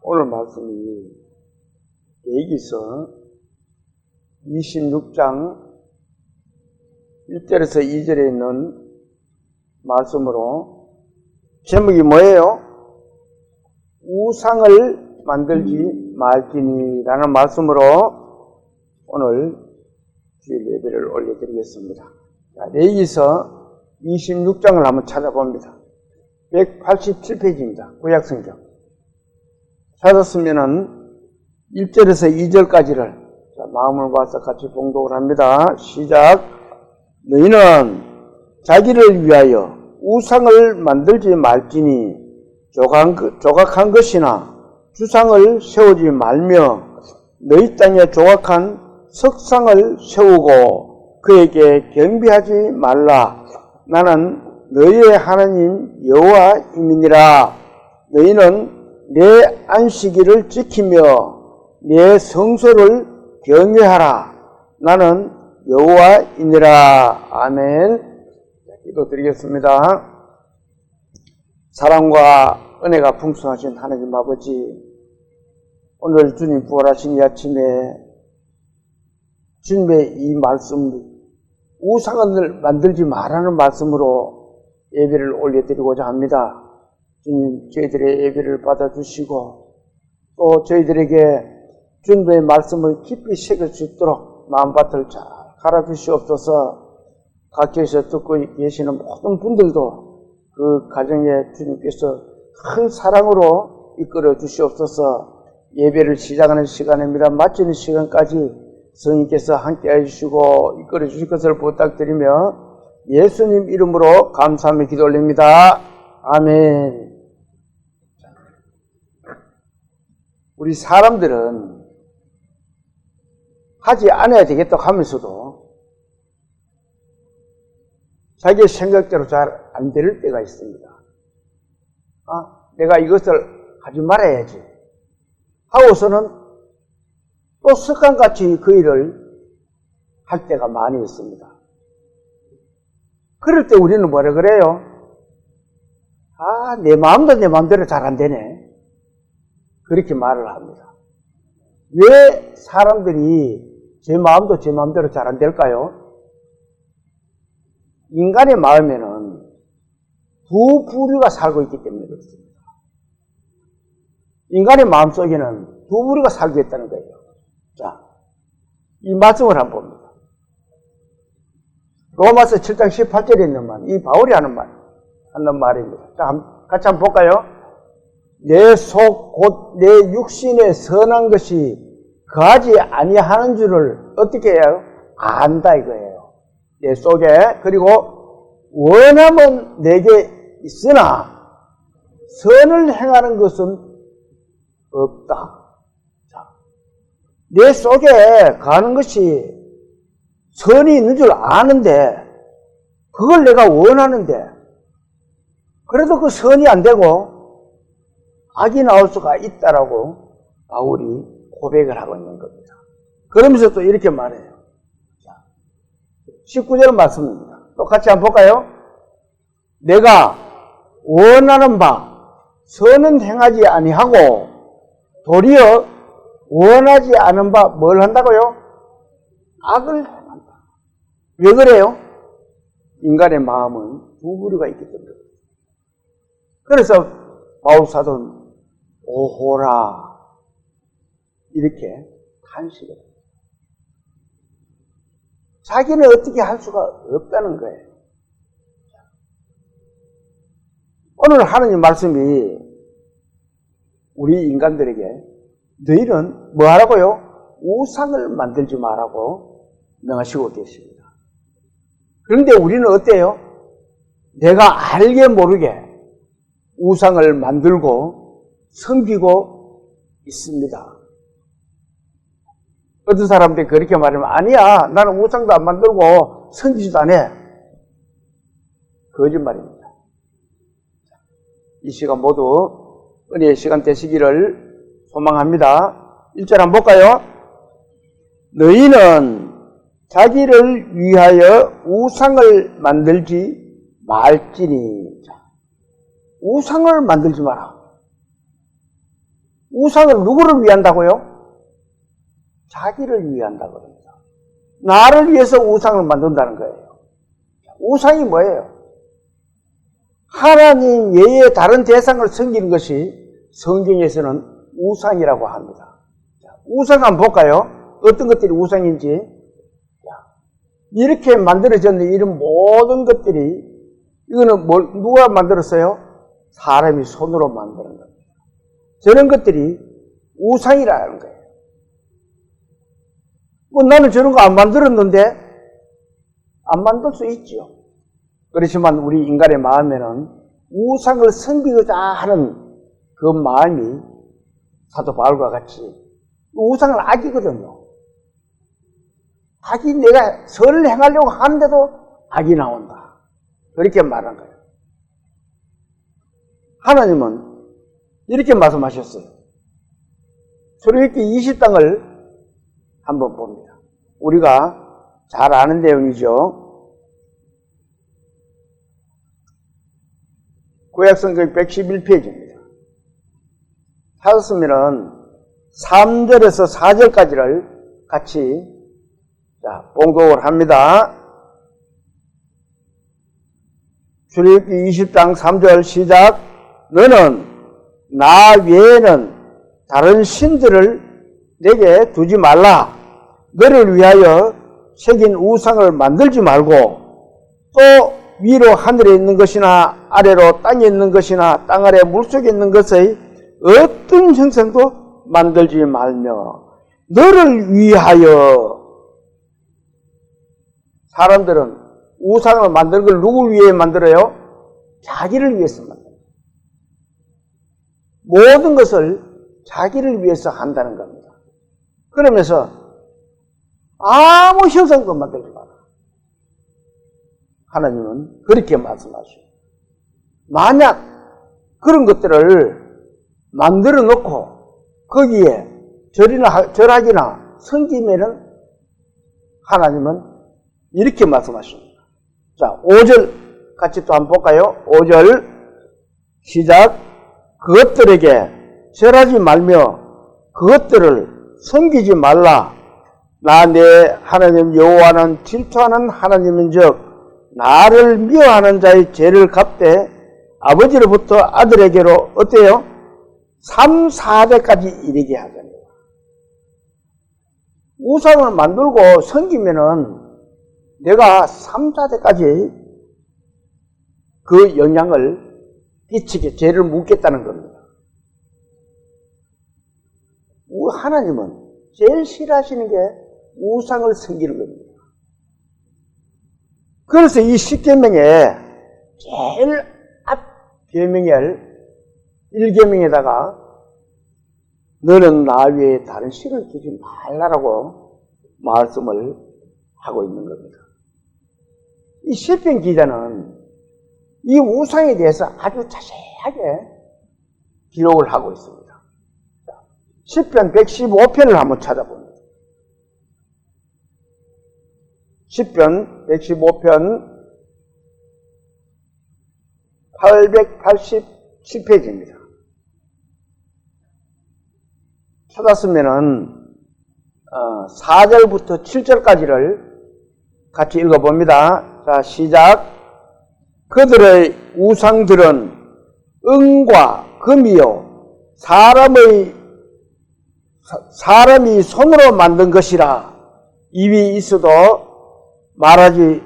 오늘 말씀이 레위기서 26장 1절에서 2절에 있는 말씀으로 제목이 뭐예요? 우상을 만들지 말지니라는 말씀으로 오늘 주일 예배를 올려드리겠습니다. 레위기서 26장을 한번 찾아봅니다. 187페이지입니다. 구약성경. 찾았으면은 1절에서 2절까지를 마음을 모아서 같이 봉독을 합니다. 시작. 너희는 자기를 위하여 우상을 만들지 말지니 조각한 것이나 주상을 세우지 말며 너희 땅에 조각한 석상을 세우고 그에게 경배하지 말라. 나는 너희의 하나님 여호와임이니라. 너희는 내 안식일을 지키며 내 성소를 경외하라. 나는 여호와이니라. 아멘. 기도드리겠습니다. 사랑과 은혜가 풍성하신 하나님 아버지, 오늘 주님 부활하신 이 아침에 주님의 이 말씀, 우상을 만들지 말라는 말씀으로 예배를 올려드리고자 합니다. 주님, 저희들의 예배를 받아주시고 또 저희들에게 주님의 말씀을 깊이 새길 수 있도록 마음밭을 잘 갈아주시옵소서. 각지에서 듣고 계시는 모든 분들도 그 가정에 주님께서 큰 사랑으로 이끌어 주시옵소서. 예배를 시작하는 시간입니다. 마치는 시간까지 성령께서 함께해 주시고 이끌어 주실 것을 부탁드리며 예수님 이름으로 감사하며 기도 올립니다. 아멘. 우리 사람들은 하지 않아야 되겠다고 하면서도 자기의 생각대로 잘 안 될 때가 있습니다. 내가 이것을 하지 말아야지 하고서는 또 습관같이 그 일을 할 때가 많이 있습니다. 그럴 때 우리는 뭐라 그래요? 내 마음도 내 마음대로 잘 안 되네. 그렇게 말을 합니다. 왜 사람들이 제 마음도 제 마음대로 잘 안 될까요? 인간의 마음에는 두 부류가 살고 있기 때문에 그렇습니다. 인간의 마음 속에는 두 부류가 살고 있다는 거예요. 자, 이 말씀을 한번 봅니다. 로마서 7장 18절에 있는 말, 이 바울이 하는 말입니다. 자, 같이 한번 볼까요? 내 속 곧 내 육신에 선한 것이 거하지 아니하는 줄을 어떻게 해요? 안다 이거예요. 내 속에. 그리고 원함은 내게 있으나 선을 행하는 것은 없다. 자, 내 속에 가는 것이 선이 있는 줄 아는데 그걸 내가 원하는데 그래도 그 선이 안 되고 악이 나올 수가 있다라고 바울이 고백을 하고 있는 겁니다. 그러면서 또 이렇게 말해요. 자, 19절 말씀입니다. 또 같이 한번 볼까요? 내가 원하는 바 선은 행하지 아니하고 도리어 원하지 않은 바 뭘 한다고요? 악을 행한다. 왜 그래요? 인간의 마음은 두 부류가 있기 때문에. 그래서 바울 사도는 오호라 이렇게 탄식을 해요. 자기는 어떻게 할 수가 없다는 거예요. 오늘 하느님 말씀이 우리 인간들에게 너희는 뭐 하라고요? 우상을 만들지 말라고 명하시고 계십니다. 그런데 우리는 어때요? 내가 알게 모르게 우상을 만들고 섬기고 있습니다. 어떤 사람들이 그렇게 말하면 아니야, 나는 우상도 안 만들고 섬기지도 않아. 거짓말입니다. 이 시간 모두 은혜의 시간 되시기를 소망합니다. 1절 한번 볼까요? 너희는 자기를 위하여 우상을 만들지 말지니. 우상을 만들지 마라. 우상을 누구를 위한다고요? 자기를 위한다고 합니다. 나를 위해서 우상을 만든다는 거예요. 우상이 뭐예요? 하나님 외에 다른 대상을 섬기는 것이 성경에서는 우상이라고 합니다. 우상 한번 볼까요? 어떤 것들이 우상인지. 이렇게 만들어졌는데 이런 모든 것들이, 이거는 누가 만들었어요? 사람이 손으로 만드는 겁니다. 저런 것들이 우상이라는 거예요. 나는 저런 거 안 만들었는데, 안 만들 수 있죠. 그렇지만 우리 인간의 마음에는 우상을 섬기고자 하는 그 마음이 사도 바울과 같이 우상은 악이거든요. 악이 내가 선을 행하려고 하는데도 악이 나온다. 그렇게 말한 거예요. 하나님은 이렇게 말씀하셨어요. 출애굽기 20장을 한번 봅니다. 우리가 잘 아는 내용이죠. 구약성경 111페이지입니다. 찾았으면은 3절에서 4절까지를 같이 봉독을 합니다. 출애굽기 20장 3절 시작. 너는 나 외에는 다른 신들을 내게 두지 말라. 너를 위하여 새긴 우상을 만들지 말고 또 위로 하늘에 있는 것이나 아래로 땅에 있는 것이나 땅 아래 물속에 있는 것의 어떤 형상도 만들지 말며 너를 위하여. 사람들은 우상을 만드는 걸 누구 위해 만들어요? 자기를 위해서 만들어요. 모든 것을 자기를 위해서 한다는 겁니다. 그러면서 아무 형상도 만들지 마라. 하나님은 그렇게 말씀하시고, 만약 그런 것들을 만들어 놓고 거기에 절하기나 섬기면은 하나님은 이렇게 말씀하십니다. 자, 5절 같이 또 한번 볼까요? 5절 시작. 그것들에게 절하지 말며 그것들을 섬기지 말라. 나 내 하나님 여호와는 질투하는 하나님인즉 나를 미워하는 자의 죄를 갚되 아버지로부터 아들에게로 어때요? 3, 4대까지 이르게 하잖아요. 우상을 만들고 섬기면은 내가 3, 4대까지 그 영향을 끼치게 죄를 묻겠다는 겁니다. 하나님은 제일 싫어하시는 게 우상을 섬기는 겁니다. 그래서 이 10계명에 제일 앞 계명을 1계명에다가 너는 나 외에 다른 신을 두지 말라라고 말씀을 하고 있는 겁니다. 이 시편 기자는 이 우상에 대해서 아주 자세하게 기록을 하고 있습니다. 시편 115편을 한번 찾아봅니다. 시편 115편 887페이지입니다. 찾았으면은 4절부터 7절까지를 같이 읽어봅니다. 자, 시작. 그들의 우상들은 은과 금이요 사람이 손으로 만든 것이라. 입이 있어도 말하지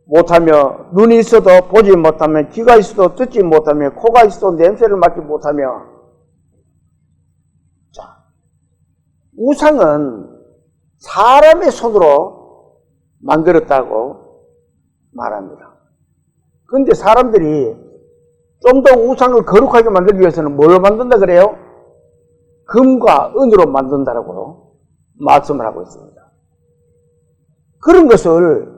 못하며, 눈이 있어도 보지 못하며, 귀가 있어도 듣지 못하며, 코가 있어도 냄새를 맡지 못하며. 자, 우상은 사람의 손으로 만들었다고 말합니다. 그런데 사람들이 좀 더 우상을 거룩하게 만들기 위해서는 뭘로 만든다 그래요? 금과 은으로 만든다라고 말씀을 하고 있습니다. 그런 것을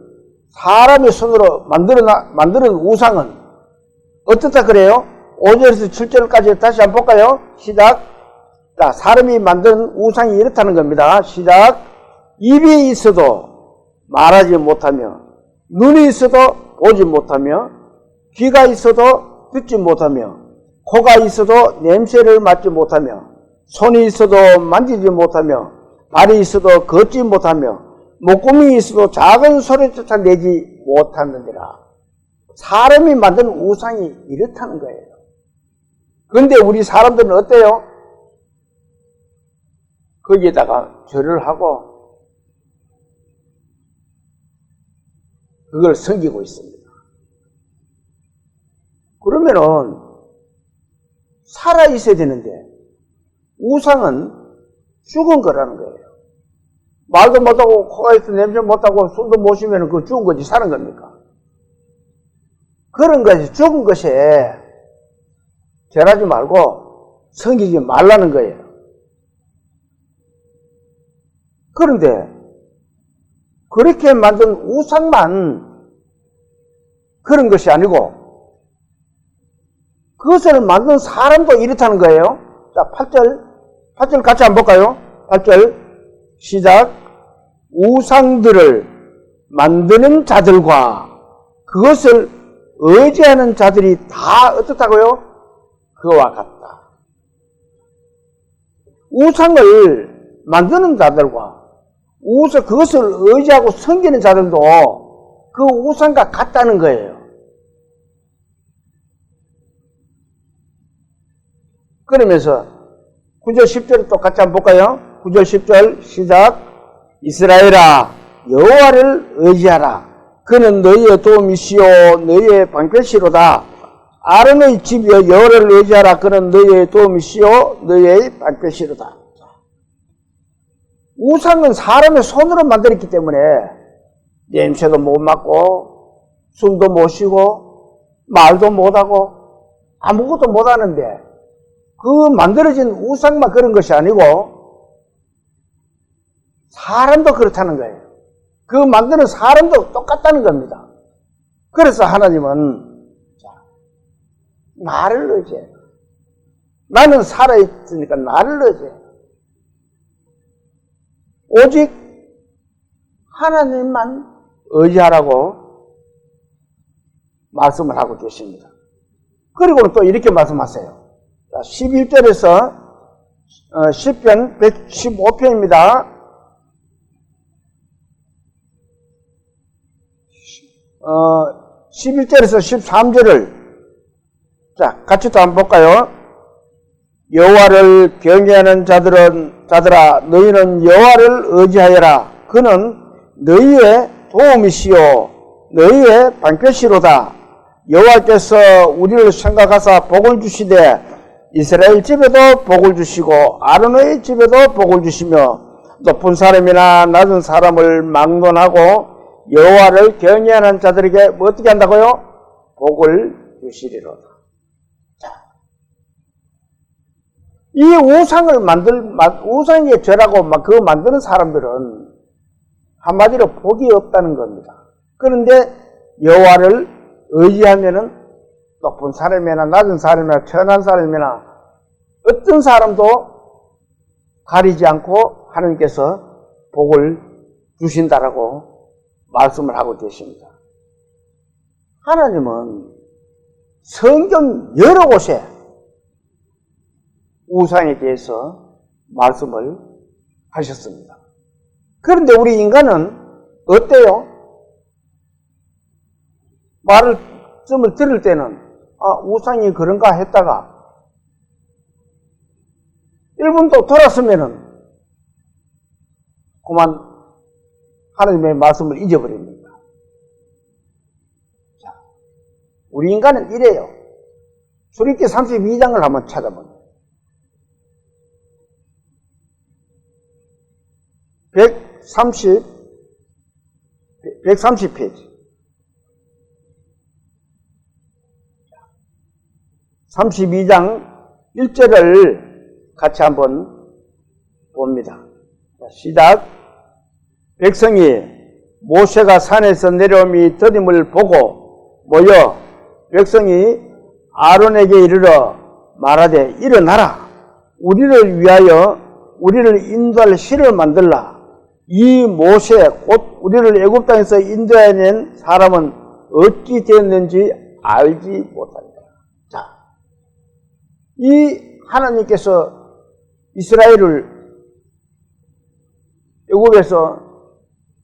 사람의 손으로 만드는 우상은 어떻다 그래요? 5절에서 7절까지 다시 한번 볼까요? 시작. 자, 사람이 만든 우상이 이렇다는 겁니다. 시작. 입이 있어도 말하지 못하며, 눈이 있어도 보지 못하며, 귀가 있어도 듣지 못하며, 코가 있어도 냄새를 맡지 못하며, 손이 있어도 만지지 못하며, 발이 있어도 걷지 못하며, 목구멍이 있어도 작은 소리조차 내지 못하느니라. 사람이 만든 우상이 이렇다는 거예요. 그런데 우리 사람들은 어때요? 거기에다가 절을 하고 그걸 섬기고 있습니다. 그러면은 살아 있어야 되는데 우상은 죽은 거라는 거예요. 말도 못하고 코가 있어 냄새 못하고 숨도 못 쉬면 그거 죽은 거지 사는 겁니까? 그런 것이 죽은 것에 절하지 말고 섬기지 말라는 거예요. 그런데 그렇게 만든 우상만 그런 것이 아니고 그것을 만든 사람도 이렇다는 거예요. 자, 8절 같이 한번 볼까요? 8절 시작. 우상들을 만드는 자들과 그것을 의지하는 자들이 다 어떻다고요? 그와 같다. 우상을 만드는 자들과 그것을 의지하고 섬기는 자들도 그 우상과 같다는 거예요. 그러면서 9절 10절을 또 같이 한번 볼까요? 9절 10절 시작. 이스라엘아 여호와를 의지하라. 그는 너희의 도움이시요 너희의 방패시로다. 아론의 집이여 여호와를 의지하라. 그는 너희의 도움이시요 너희의 방패시로다. 우상은 사람의 손으로 만들었기 때문에 냄새도 못 맡고 숨도 못 쉬고 말도 못하고 아무것도 못하는데 그 만들어진 우상만 그런 것이 아니고 사람도 그렇다는 거예요. 그 만드는 사람도 똑같다는 겁니다. 그래서 하나님은 나를 의지해. 나는 살아있으니까 나를 의지해. 오직 하나님만 의지하라고 말씀을 하고 계십니다. 그리고는 또 이렇게 말씀하세요. 11절에서 시편 115편입니다. 11절에서 13절을 자 같이 또 한번 볼까요? 여호와를 경외하는 자들아 너희는 여호와를 의지하여라. 그는 너희의 도움이시요 너희의 방패시로다. 여호와께서 우리를 생각하사 복을 주시되 이스라엘 집에도 복을 주시고 아론의 집에도 복을 주시며 높은 사람이나 낮은 사람을 막론하고 여호와를 경외하는 자들에게 뭐 어떻게 한다고요? 복을 주시리로다. 이 우상을 우상에 절하고 막 그거 만드는 사람들은 한마디로 복이 없다는 겁니다. 그런데 여호와를 의지하면은 높은 사람이나 낮은 사람이나 천한 사람이나 어떤 사람도 가리지 않고 하나님께서 복을 주신다라고 말씀을 하고 계십니다. 하나님은 성경 여러 곳에 우상에 대해서 말씀을 하셨습니다. 그런데 우리 인간은 어때요? 말씀을 들을 때는 우상이 그런가 했다가 1분도 돌았으면은 그만 하나님의 말씀을 잊어버립니다. 자, 우리 인간은 이래요. 출애굽기 32장을 한번 찾아보면 130페이지 32장 1절을 같이 한번 봅니다. 시작. 백성이 모세가 산에서 내려옴이 더딤을 보고 모여 백성이 아론에게 이르러 말하되 일어나라. 우리를 위하여 우리를 인도할 실을 만들라. 이 모세 곧 우리를 애굽 땅에서 인도해낸 사람은 어찌 되었는지 알지 못한다. 자, 이 하나님께서 이스라엘을 애굽에서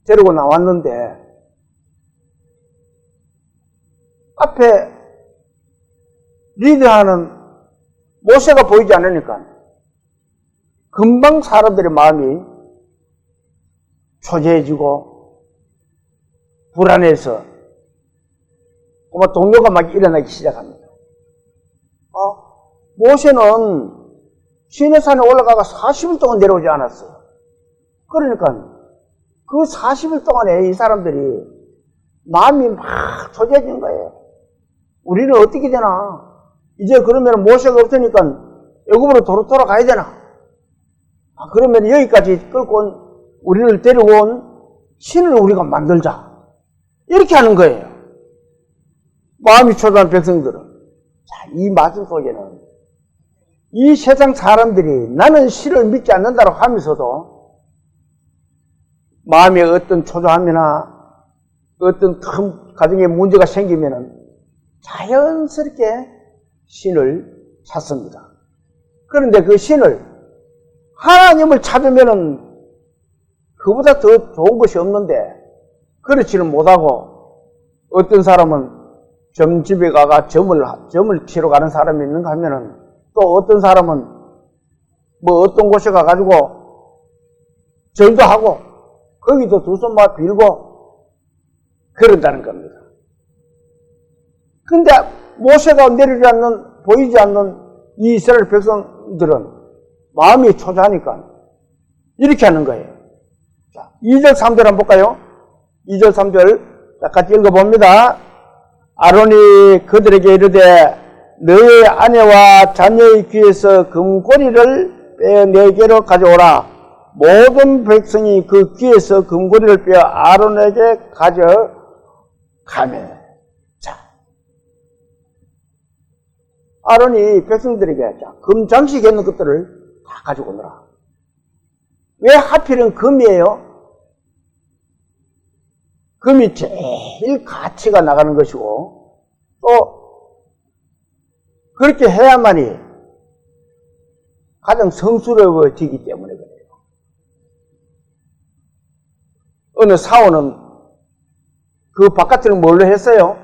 데리고 나왔는데 앞에 리드하는 모세가 보이지 않으니까 금방 사람들의 마음이 초조해지고 불안해서 동요가 막 일어나기 시작합니다. 모세는 시내산에 올라가가 40일 동안 내려오지 않았어요. 그러니까 그 40일 동안에 이 사람들이 마음이 막 초조해진 거예요. 우리는 어떻게 되나? 이제 그러면 모세가 없으니까 애굽으로 돌아가야 되나? 그러면 여기까지 끌고 온 우리를 데리고 온 신을 우리가 만들자. 이렇게 하는 거예요. 마음이 초조한 백성들은. 자, 이 말씀 속에는 이 세상 사람들이 나는 신을 믿지 않는다고 하면서도 마음에 어떤 초조함이나 어떤 큰 가정에 문제가 생기면은 자연스럽게 신을 찾습니다. 그런데 그 신을 하나님을 찾으면은 그보다 더 좋은 것이 없는데 그렇지는 못하고 어떤 사람은 점집에 가가 점을 치러 가는 사람이 있는가 하면은 또 어떤 사람은 뭐 어떤 곳에 가가지고 절도 하고 거기도 두 손 막 빌고 그런다는 겁니다. 근데 모세가 내리지 않는, 보이지 않는 이 이스라엘 백성들은 마음이 초조하니까 이렇게 하는 거예요. 자, 2절, 3절 한번 볼까요? 2절, 3절. 자, 같이 읽어봅니다. 아론이 그들에게 이르되 너의 아내와 자녀의 귀에서 금고리를 빼어 내게로 가져오라. 모든 백성이 그 귀에서 금고리를 빼어 아론에게 가져가매. 자, 아론이 백성들에게 금장식에 있는 것들을 다 가지고 오너라. 왜 하필은 금이에요? 금이 제일 가치가 나가는 것이고 또 그렇게 해야만이 가장 성스러워지기 때문에 그래요. 어느 사원은 그 바깥을 뭘로 했어요?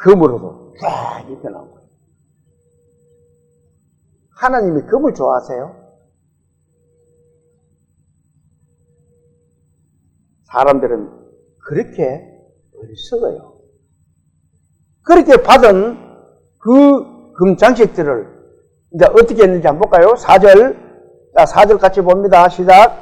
금으로도 쫙 입혀놓은 거예요. 하나님이 금을 좋아하세요? 사람들은 그렇게 어리석어요. 그렇게 받은 그 금장식들을 이제 어떻게 했는지 한번 볼까요? 4절. 자, 4절 같이 봅니다. 시작.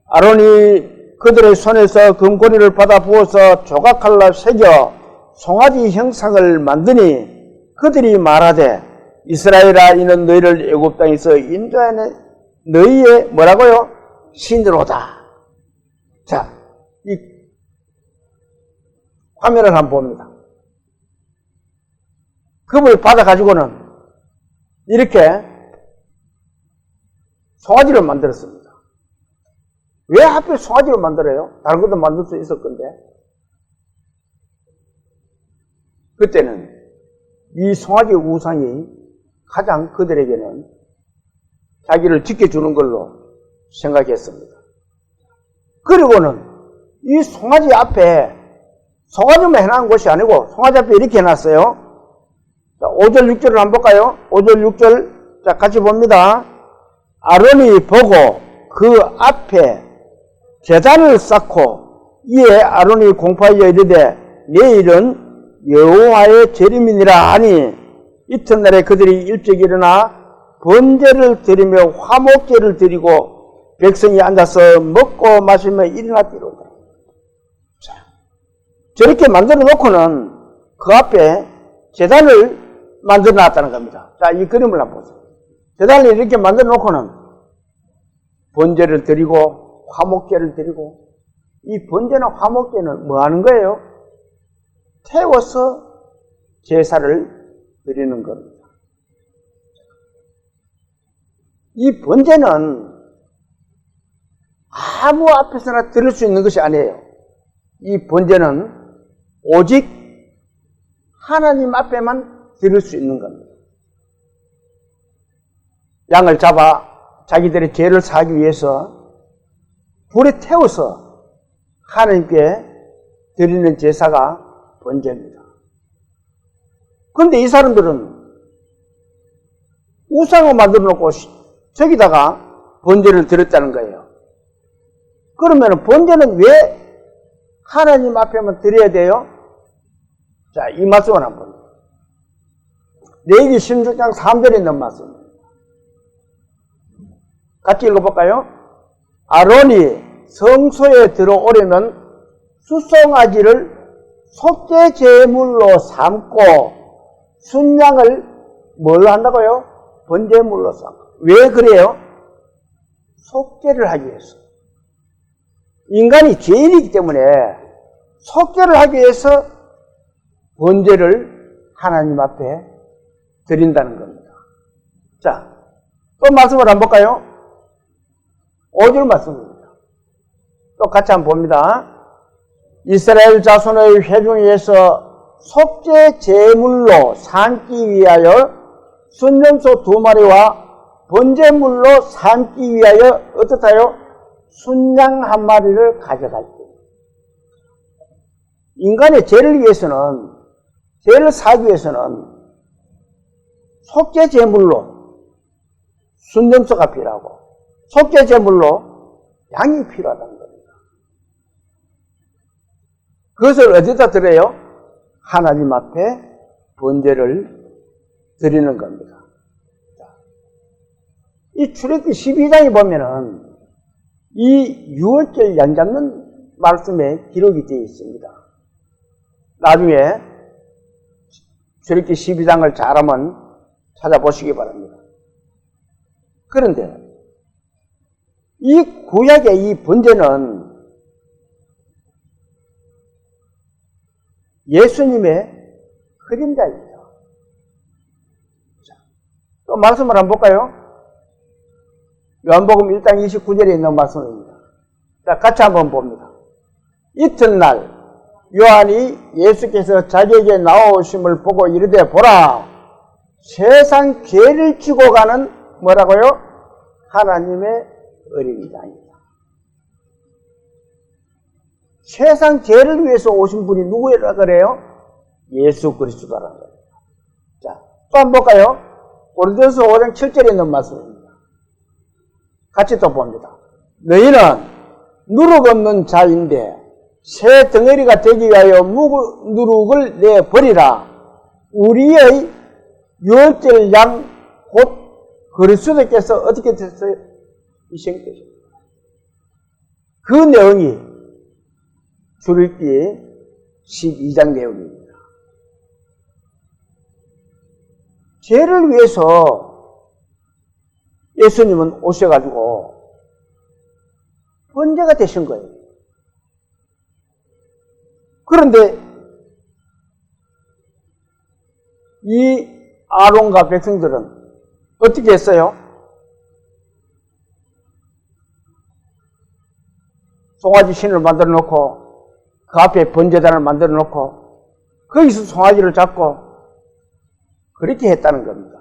아론이 그들의 손에서 금고리를 받아 부어서 조각칼로 새겨 송아지 형상을 만드니 그들이 말하되 이스라엘아 이는 너희를 애굽 땅에서 인도하는 너희의 뭐라고요? 신으로다. 자, 이 화면을 한번 봅니다. 금을 받아가지고는 이렇게 송아지를 만들었습니다. 왜 하필 송아지를 만들어요? 다른 것도 만들 수 있을 건데. 그때는 이 송아지 우상이 가장 그들에게는 자기를 지켜주는 걸로 생각했습니다. 그리고는 이 송아지 앞에 송아지만 해놓은 것이 아니고 송아지 앞에 이렇게 해놨어요. 자, 5절 6절을 한번 볼까요? 5절 6절. 자, 같이 봅니다. 아론이 보고 그 앞에 제단을 쌓고 이에 아론이 공포하여 이르되 내일은 여호와의 제림이니라 하니 이튿날에 그들이 일찍 일어나 번제를 드리며 화목제를 드리고 백성이 앉아서 먹고 마시며 일어났디로다. 자, 저렇게 만들어 놓고는 그 앞에 제단을 만들어 놨다는 겁니다. 자, 이 그림을 한번 보세요. 제단을 이렇게 만들어 놓고는 번제를 드리고 화목제를 드리고, 이 번제나 화목제는 뭐 하는 거예요? 태워서 제사를 드리는 겁니다. 이 번제는 아무 앞에서나 드릴 수 있는 것이 아니에요. 이 번제는 오직 하나님 앞에만 드릴 수 있는 겁니다. 양을 잡아 자기들의 죄를 사하기 위해서 불에 태워서 하나님께 드리는 제사가 번제입니다. 그런데 이 사람들은 우상을 만들어 놓고 저기다가 번제를 드렸다는 거예요. 그러면 번제는 왜 하나님 앞에만 드려야 돼요? 자, 이 말씀을 한번. 레위기 16장 3절에 있는 말씀입니다. 같이 읽어볼까요? 아론이 성소에 들어오려면 수송아지를 속죄 제물로 삼고 순양을 뭘로 한다고요? 번제물로 삼고. 왜 그래요? 속죄를 하기 위해서. 인간이 죄인이기 때문에 속죄를 하기 위해서 번제를 하나님 앞에 드린다는 겁니다. 자, 또 말씀을 한번 볼까요? 5절 말씀입니다. 또 같이 한번 봅니다. 이스라엘 자손의 회중에서 속죄 제물로 삼기 위하여 순염소 2마리와 번제물로 삼기 위하여 어떻다요? 순양 1마리를 가져갈 때. 인간의 죄를 위해서는, 죄를 사기 위해서는 속죄 제물로 순염소가 필요하고 속죄 제물로 양이 필요하다는 겁니다. 그것을 어디다 드려요? 하나님 앞에 번제를 드리는 겁니다. 이 출애굽기 12장에 보면은 이 유월절 양 잡는 말씀에 기록이 되어 있습니다. 나중에 출애굽기 12장을 잘하면 찾아보시기 바랍니다. 그런데 이 구약의 이 번제는 예수님의 그림자입니다. 자, 또 말씀을 한번 볼까요? 요한복음 1장 29절에 있는 말씀입니다. 자, 같이 한번 봅니다. 이튿날 요한이 예수께서 자기에게 나오심을 보고 이르되 보라, 세상 죄를 지고 가는 뭐라고요? 하나님의 어린 양이다. 세상 죄를 위해서 오신 분이 누구라 그래요? 예수 그리스도라는 거예요. 자, 또 한번 볼까요? 고린도서 5장 7절에 있는 말씀입니다. 같이 또 봅니다. 너희는 누룩 없는 자인데 새 덩어리가 되기 위하여 누룩을 내버리라. 우리의 유월절 양 곧 그리스도께서 어떻게 됐어요? 희생되셨습니다. 그 내용이 출애굽기 12장 내용입니다. 죄를 위해서 예수님은 오셔가지고 번제가 되신 거예요. 그런데 이 아론과 백성들은 어떻게 했어요? 송아지 신을 만들어 놓고 그 앞에 번제단을 만들어 놓고 거기서 송아지를 잡고 그렇게 했다는 겁니다.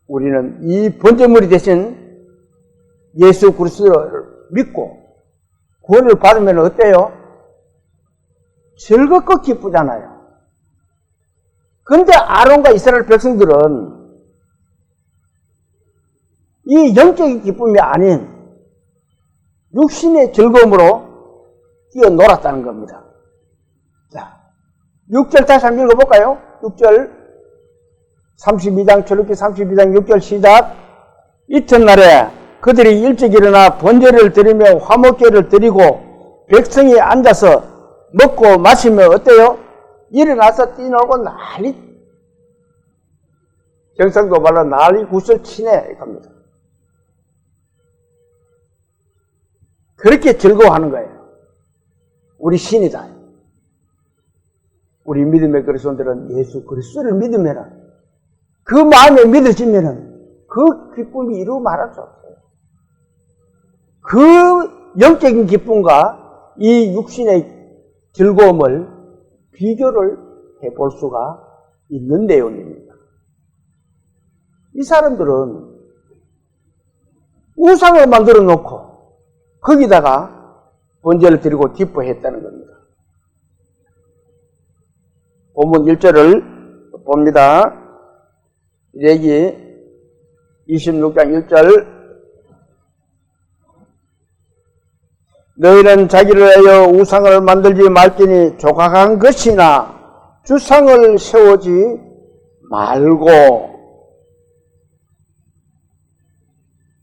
우리는 이 번제물이 되신 예수 그리스도를 믿고 구원을 받으면 어때요? 즐겁고 기쁘잖아요. 그런데 아론과 이스라엘 백성들은 이 영적인 기쁨이 아닌 육신의 즐거움으로 뛰어놀았다는 겁니다. 자, 6절 다시 한번 읽어볼까요? 6절 32장 출애굽기 32장 6절 시작. 이튿날에 그들이 일찍 일어나 번제를 드리며 화목제를 드리고 백성이 앉아서 먹고 마시며 어때요? 일어나서 뛰놀고 난리, 경상도 말로 난리 굿을 치네 이겁니다. 그렇게 즐거워하는 거예요. 우리 신이다. 우리 믿음의 그리스도인들은 예수 그리스도를 믿으면 그 마음에 믿어지면 그 기쁨이 이루 말할 수 없어요. 그 영적인 기쁨과 이 육신의 즐거움을 비교를 해볼 수가 있는 내용입니다. 이 사람들은 우상을 만들어 놓고 거기다가 번제를 드리고 기뻐했다는 겁니다. 본문 1절을 봅니다. 레기 26장 1절 너희는 자기를 위하여 우상을 만들지 말지니 조각한 것이나 주상을 세우지 말고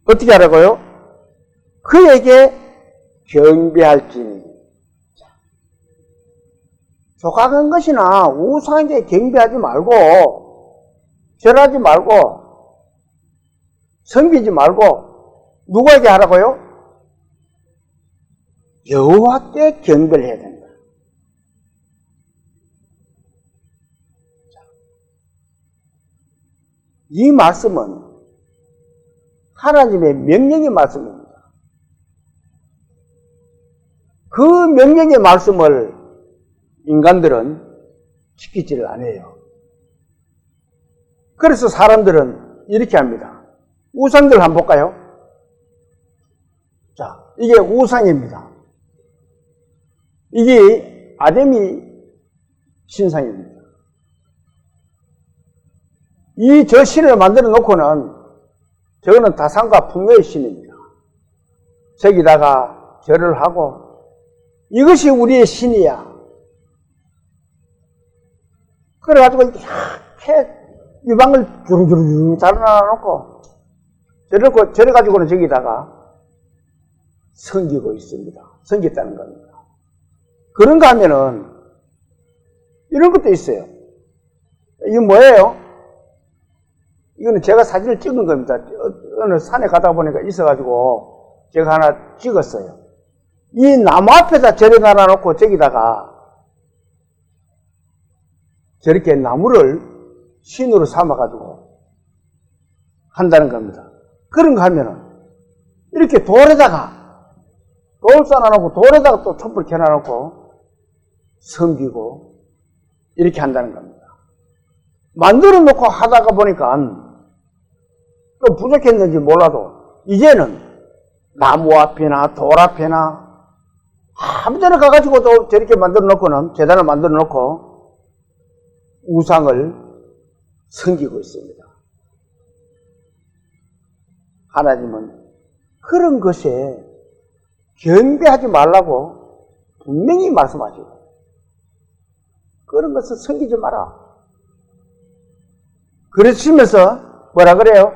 어떻게 하라고요? 그에게 경배할지니 조각한 것이나 우상에게 경배하지 말고 절하지 말고 섬기지 말고 누구에게 하라고요? 여호와께 경배를 해야 된다. 이 말씀은 하나님의 명령의 말씀입니다. 그 명령의 말씀을 인간들은 지키지를 않아요. 그래서 사람들은 이렇게 합니다. 우상들 한번 볼까요? 자, 이게 우상입니다. 이게 아데미 신상입니다. 저 신을 만들어 놓고는 저거는 다산과 풍요의 신입니다. 저기다가 절을 하고 이것이 우리의 신이야. 그래가지고 이렇게 유방을 주르주르 달아놓고 저래가지고는 저기다가 섬기고 있습니다. 섬겼다는 겁니다. 그런가 하면은 이런 것도 있어요. 이게 뭐예요? 이거는 제가 사진을 찍은 겁니다. 어느 산에 가다 보니까 있어가지고 제가 하나 찍었어요. 이 나무 앞에다 절에 놔놓고 저기다가 저렇게 나무를 신으로 삼아가지고 한다는 겁니다. 그런가 하면은 이렇게 돌에다가 돌 쌓아놓고 돌에다가 또 촛불 켜놔놓고 섬기고 이렇게 한다는 겁니다. 만들어 놓고 하다가 보니까 또 부족했는지 몰라도 이제는 나무 앞이나 돌 앞이나 아무 데나 가가지고 또 저렇게 만들어 놓고는 재단을 만들어 놓고 우상을 섬기고 있습니다. 하나님은 그런 것에 경배하지 말라고 분명히 말씀하시고 그런 것을 섬기지 마라. 그러시면서 뭐라 그래요?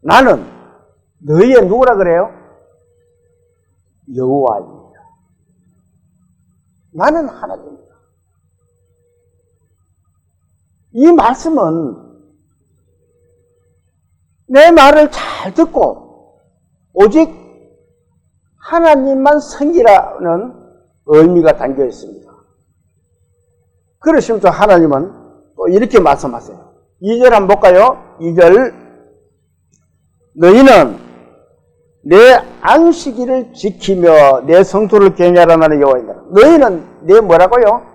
나는 너희의 누구라 그래요? 여호와입니다. 나는 하나님입니다. 이 말씀은 내 말을 잘 듣고 오직 하나님만 섬기라는 의미가 담겨 있습니다. 그러시면서 하나님은 또 이렇게 말씀하세요. 2절 한번 볼까요? 2절 너희는 내 안식일을 지키며 내 성토를 경외하라 나는 여호와이다. 너희는 내 뭐라고요?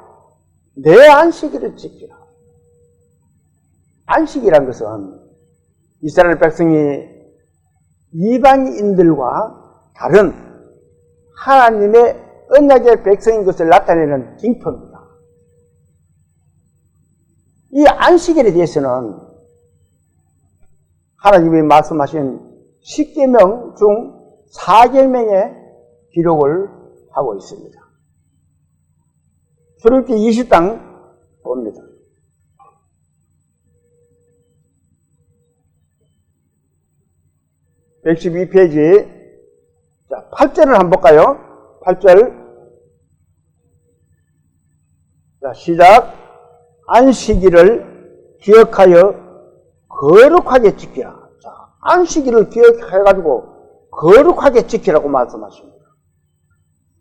내 안식일을 지키라. 안식이란 것은 이스라엘 백성이 이방인들과 다른 하나님의 언약의 백성인 것을 나타내는 징표입니다. 이 안식일에 대해서는 하나님이 말씀하신 10계명 중 4계명의 기록을 하고 있습니다. 출애굽기 20장 봅니다. 112페이지. 자, 8절을 한번 볼까요? 8절. 자, 시작. 안식일을 기억하여 거룩하게 지키라. 자, 안식일을 기억해가지고 거룩하게 지키라고 말씀하십니다.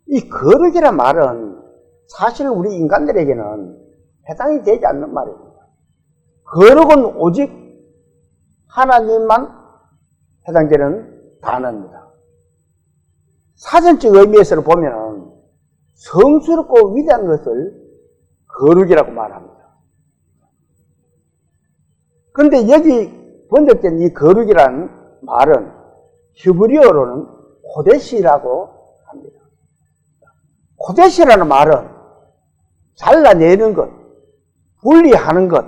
이 거룩이란 말은 사실 우리 인간들에게는 해당이 되지 않는 말입니다. 거룩은 오직 하나님만 해당되는 단어입니다. 사전적 의미에서 보면 성스럽고 위대한 것을 거룩이라고 말합니다. 그런데 여기 번역된 이 거룩이라는 말은 히브리어로는 코데시라고 합니다. 코데시라는 말은 잘라내는 것, 분리하는 것,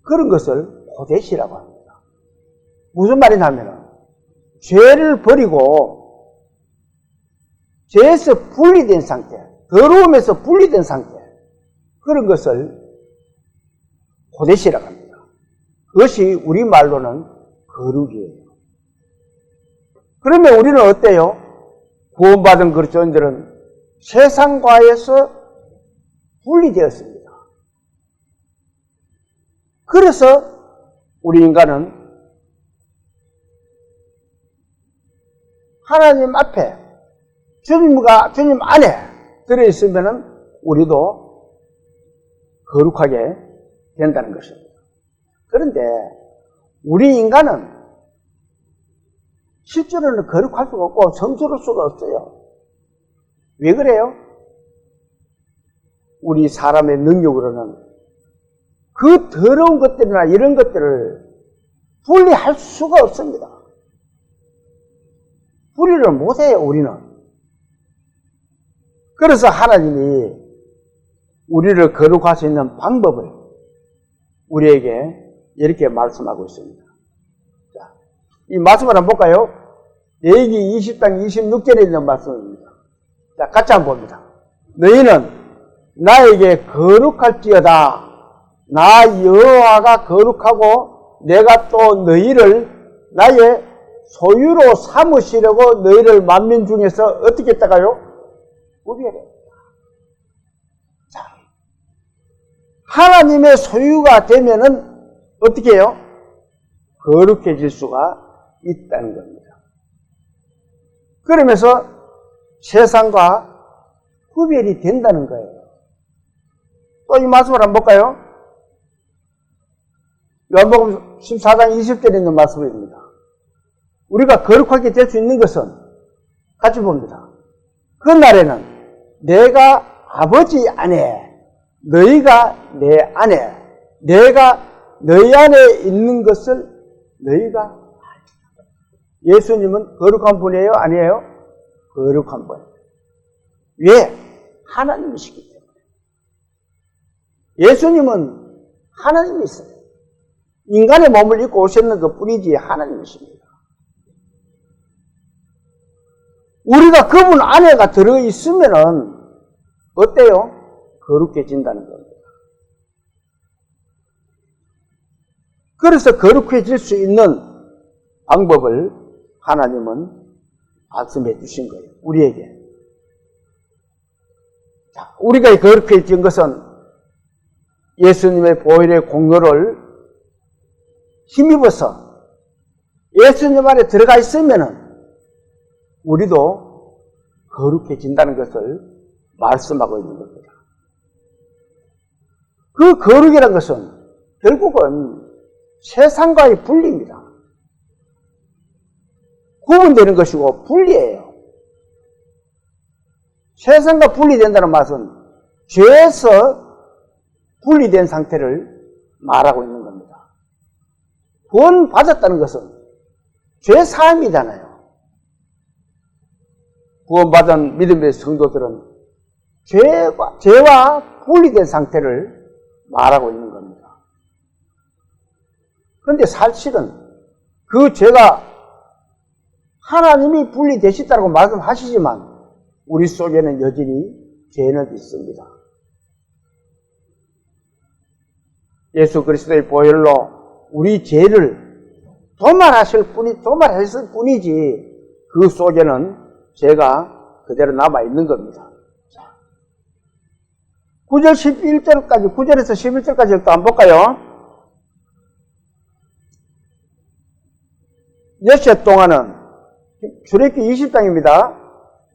그런 것을 코데시라고 합니다. 무슨 말이냐면 죄를 버리고 죄에서 분리된 상태, 더러움에서 분리된 상태, 그런 것을 코데시라고 합니다. 그것이 우리말로는 거룩이에요. 그러면 우리는 어때요? 구원받은 그리스도인들은 세상과에서 분리되었습니다. 그래서 우리 인간은 하나님 앞에 주님 안에 들어있으면 우리도 거룩하게 된다는 것입니다. 그런데 우리 인간은 실제로는 거룩할 수가 없고 성스러울 수가 없어요. 왜 그래요? 우리 사람의 능력으로는 그 더러운 것들이나 이런 것들을 분리할 수가 없습니다. 분리를 못해요, 우리는. 그래서 하나님이 우리를 거룩할 수 있는 방법을 우리에게 이렇게 말씀하고 있습니다. 자, 이 말씀을 한번 볼까요? 레위기 20장 26절에 있는 말씀입니다. 자, 같이 한번 봅니다. 너희는 나에게 거룩할지어다. 나 여호와가 거룩하고 내가 또 너희를 나의 소유로 삼으시려고 너희를 만민 중에서 어떻게 했다가요? 구별해. 자, 하나님의 소유가 되면은 어떻게 해요? 거룩해질 수가 있다는 겁니다. 그러면서 세상과 구별이 된다는 거예요. 또 이 말씀을 한번 볼까요? 요한복음 14장 20절에 있는 말씀입니다. 우리가 거룩하게 될 수 있는 것은 같이 봅니다. 그 날에는 내가 아버지 안에, 너희가 내 안에, 내가 너희 안에 있는 것을 너희가 알리라. 예수님은 거룩한 분이에요? 아니에요? 거룩한 분. 왜? 하나님이시기 때문에. 예수님은 하나님이세요. 인간의 몸을 입고 오셨는 것 뿐이지 하나님이십니다. 우리가 그분 안에가 들어있으면은 어때요? 거룩해진다는 겁니다. 그래서 거룩해질 수 있는 방법을 하나님은 말씀해 주신 거예요. 우리에게. 자, 우리가 거룩해진 것은 예수님의 보혈의 공로를 힘입어서 예수님 안에 들어가 있으면은 우리도 거룩해진다는 것을 말씀하고 있는 겁니다. 그 거룩이라는 것은 결국은 세상과의 분리입니다. 구분되는 것이고 분리예요. 세상과 분리된다는 말은 죄에서 분리된 상태를 말하고 있는 겁니다. 구원 받았다는 것은 죄 사함이잖아요. 구원받은 믿음의 성도들은 죄와 분리된 상태를 말하고 있는 겁니다. 그런데 사실은 그 죄가 하나님이 분리되셨다고 말씀하시지만 우리 속에는 여전히 죄는 있습니다. 예수 그리스도의 보혈로 우리 죄를 도말했을 뿐이지 그 속에는 죄가 그대로 남아있는 겁니다. 9절 11절까지, 9절에서 11절까지 또 한번 볼까요? 여섯 동안은, 출애굽기 20장입니다.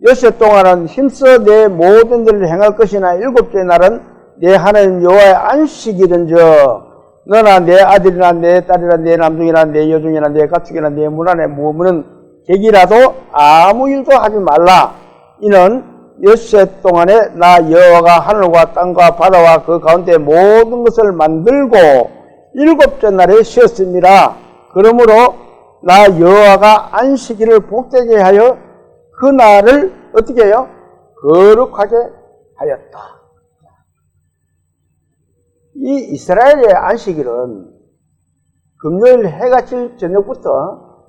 여섯 동안은 힘써 내 모든 일을 행할 것이나 일곱째 날은 내 하나님 여호와의 안식일은저 너나 내 아들이나 내 딸이나 내 남중이나 내 여중이나 내 가축이나 내 문 안에 머무는 객이라도 아무 일도 하지 말라. 이는 엿새 동안에 나 여호와가 하늘과 땅과 바다와 그 가운데 모든 것을 만들고 일곱째 날에 쉬었습니다. 그러므로 나 여호와가 안식일을 복되게 하여 그 날을 어떻게 해요? 거룩하게 하였다. 이 이스라엘의 안식일은 금요일 해가 질 저녁부터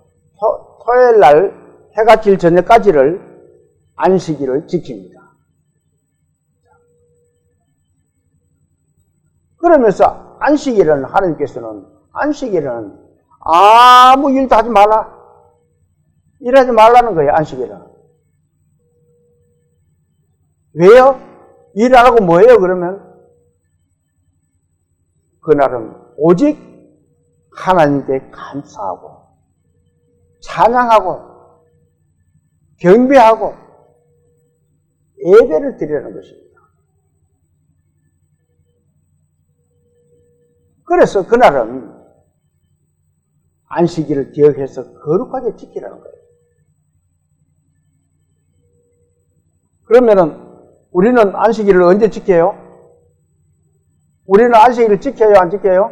토요일 날 해가 질 저녁까지를 안식일을 지킵니다. 그러면서 안식일은 하나님께서는 안식일은 아무 일도 하지 말라. 일하지 말라는 거예요, 안식일은. 왜요? 일 안 하고 뭐예요, 그러면? 그날은 오직 하나님께 감사하고, 찬양하고, 경배하고, 예배를 드리는 것입니다. 그래서 그날은 안식일을 기억해서 거룩하게 지키라는 거예요. 그러면은 우리는 안식일을 언제 지켜요? 우리는 안식일을 지켜요, 안 지켜요?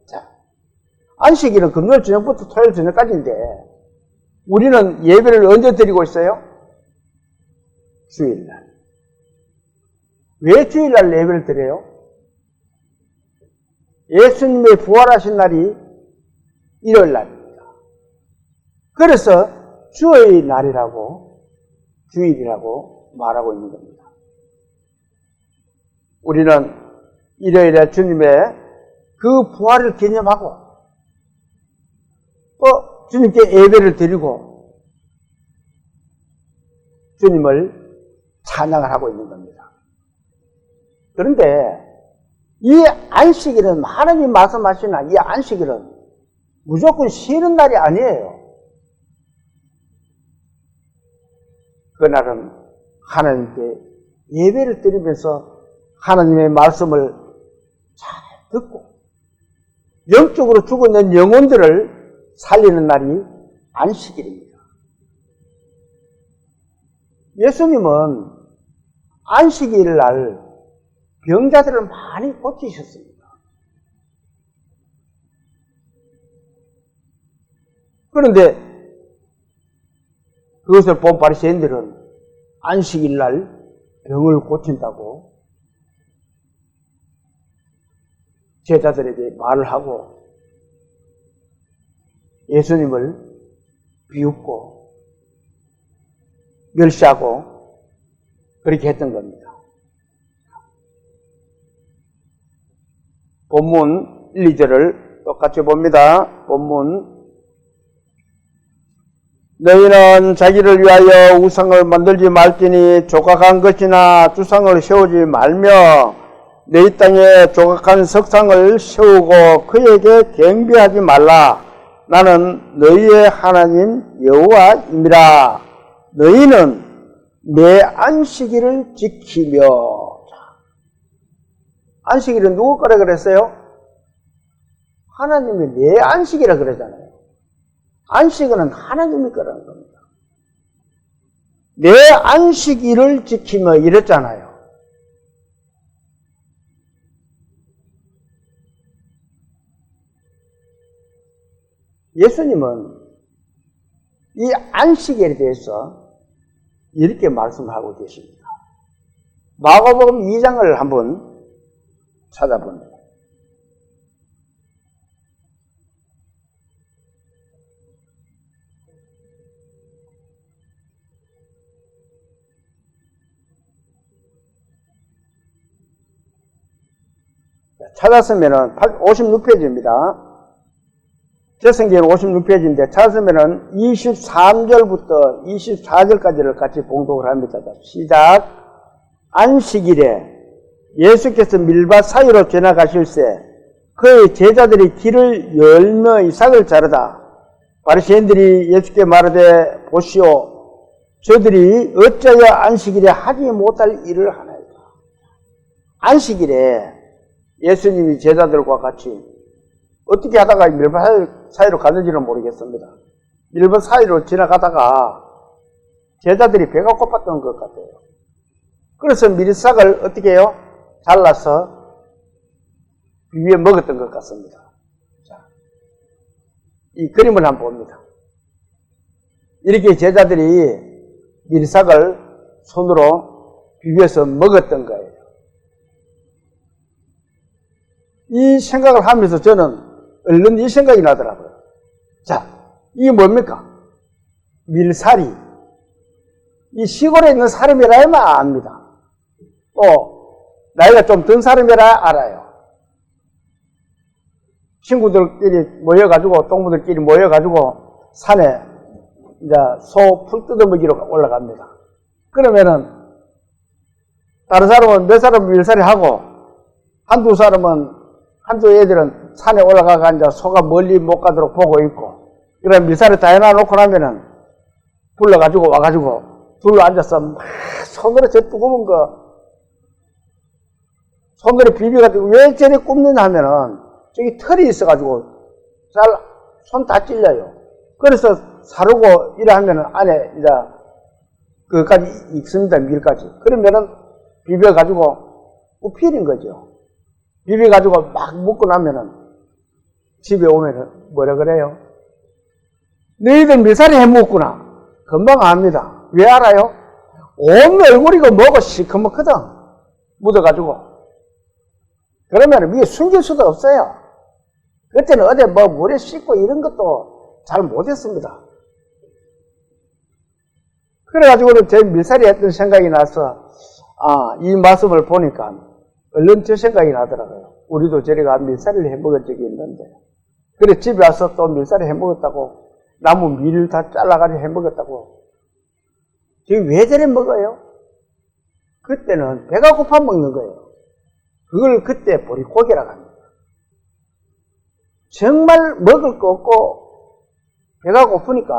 자, 안식일은 금요일 저녁부터 토요일 저녁까지인데 우리는 예배를 언제 드리고 있어요? 주일날. 왜 주일날 예배를 드려요? 예수님의 부활하신 날이 일요일 날입니다. 그래서 주의 날이라고, 주일이라고 말하고 있는 겁니다. 우리는 일요일에 주님의 그 부활을 기념하고 또 주님께 예배를 드리고 주님을 찬양을 하고 있는 겁니다. 그런데 이 안식일은 하나님 말씀하시나 이 안식일은 무조건 쉬는 날이 아니에요. 그날은 하나님께 예배를 드리면서 하나님의 말씀을 잘 듣고 영적으로 죽어있는 영혼들을 살리는 날이 안식일입니다. 예수님은 안식일 날 병자들을 많이 고치셨습니다. 그런데 그것을 본 바리새인들은 안식일 날 병을 고친다고 제자들에게 말을 하고 예수님을 비웃고 멸시하고 그렇게 했던 겁니다. 본문 1, 2절을 똑같이 봅니다. 본문 너희는 자기를 위하여 우상을 만들지 말지니 조각한 것이나 주상을 세우지 말며 너희 땅에 조각한 석상을 세우고 그에게 경배하지 말라. 나는 너희의 하나님 여호와임이라. 너희는 내 안식일을 지키며. 안식일은 누구 거라 그랬어요? 하나님이 내 안식이라 그러잖아요. 안식일은 하나님이 거라는 겁니다. 내 안식일을 지키며 이랬잖아요. 예수님은 이 안식일에 대해서 이렇게 말씀하고 계십니다. 마가복음 2장을 한번 찾아봅니다. 찾았으면은 56페이지입니다. 제 성경은 56페이지인데 찾았으면은 23절부터 24절까지를 같이 봉독을 합니다. 시작. 안식일에 예수께서 밀밭 사이로 지나가실새 그의 제자들이 길을 열며 이삭을 자르다 바리새인들이 예수께 말하되 보시오 저들이 어찌하여 안식일에 하지 못할 일을 하나이까. 안식일에 예수님이 제자들과 같이 어떻게 하다가 밀밭 사이로 가는지는 모르겠습니다. 밀밭 사이로 지나가다가 제자들이 배가 고팠던 것 같아요. 그래서 밀싹을 어떻게 해요? 잘라서 비벼 먹었던 것 같습니다. 자, 이 그림을 한번 봅니다. 이렇게 제자들이 밀싹을 손으로 비벼서 먹었던 거예요. 이 생각을 하면서 저는 얼른 이 생각이 나더라고요. 자, 이게 뭡니까? 밀살이. 이 시골에 있는 사람이라야만 압니다. 또 나이가 좀 든 사람이라 알아요. 친구들끼리 모여가지고, 동무들끼리 모여가지고 산에 이제 소 풀 뜯어먹이러 올라갑니다. 그러면은 다른 사람은 몇 사람 밀살이 하고 한두 애들은 산에 올라가가 이제 소가 멀리 못 가도록 보고 있고, 이런 밀살을 다 해놔놓고 나면은 불러가지고 와가지고 둘러 앉아서 막 손으로 저 뜨거운 거 손으로 비벼가지고 왜 저리 굽느냐 하면은 저기 털이 있어가지고 손 다 찔려요. 그래서 사르고 이래 하면은 안에 이제 그까지 익습니다. 밀까지. 그러면은 비벼가지고 우필인 거죠. 비벼가지고 막 먹고 나면은 집에 오면은 뭐라 그래요? 너희들 밀살이 해먹었구나. 금방 압니다. 왜 알아요? 온 얼굴이 그 뭐고 시커멓거든. 묻어가지고. 그러면 위에 숨길 수도 없어요. 그때는 어디 뭐 물에 씻고 이런 것도 잘 못했습니다. 그래가지고는 제 밀살이 했던 생각이 나서, 이 말씀을 보니까 얼른 저 생각이 나더라고요. 우리도 저리가 밀살을 해 먹은 적이 있는데. 그래 집에 와서 또 밀살을 해 먹었다고, 나무 밀 다 잘라가지고 해 먹었다고. 지금 왜 저래 먹어요? 그때는 배가 고파 먹는 거예요. 그걸 그때 보릿고개라고 합니다. 정말 먹을 거 없고 배가 고프니까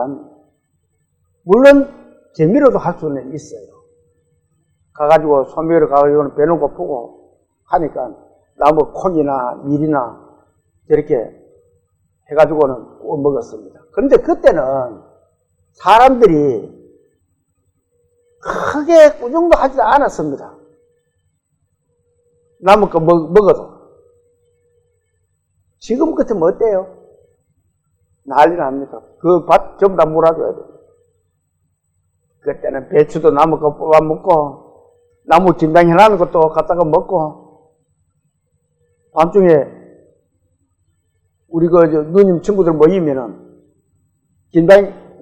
물론 재미로도 할 수는 있어요. 가가지고 소묘를 가가지고는 배는 고프고 하니까 나무 콩이나 밀이나 저렇게 해가지고는 구워 먹었습니다. 그런데 그때는 사람들이 크게 꾸중도 하지 않았습니다. 남은 거 먹어도. 지금 같으면 어때요? 난리 납니다. 그 밭 전부 다 몰아줘야 돼요. 그때는 배추도 남은 거 뽑아 먹고, 나무 김장 해놓은 것도 갖다가 먹고, 밤중에 우리 누님 친구들 모이면은,